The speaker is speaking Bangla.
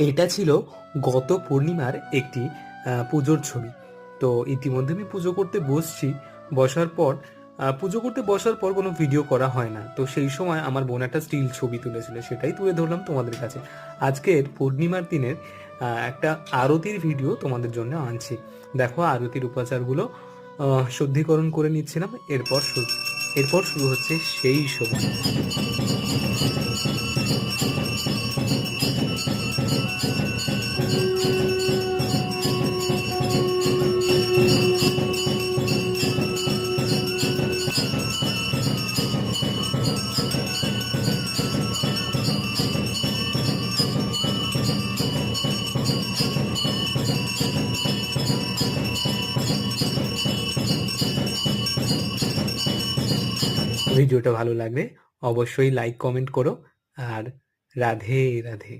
এটা ছিল গত পূর্ণিমার একটি পুজোর ছবি। তো ইতিমধ্যে আমি পুজো করতে বসছি। বসার পর পুজো করতে বসার পর কোনো ভিডিও করা হয় না, তো সেই সময় আমার বোন একটা স্টিল ছবি তুলেছিল, সেটাই তুলে ধরলাম তোমাদের কাছে। আজকের পূর্ণিমার দিনের একটা আরতির ভিডিও তোমাদের জন্য আনছি। দেখো আরতির উপাচারগুলো শুদ্ধিকরণ করে নিচ্ছিলাম। এরপর শুরু হচ্ছে সেই সময়। ভিডিওটা ভালো লাগলে অবশ্যই লাইক কমেন্ট করো। আর রাধে রাধে।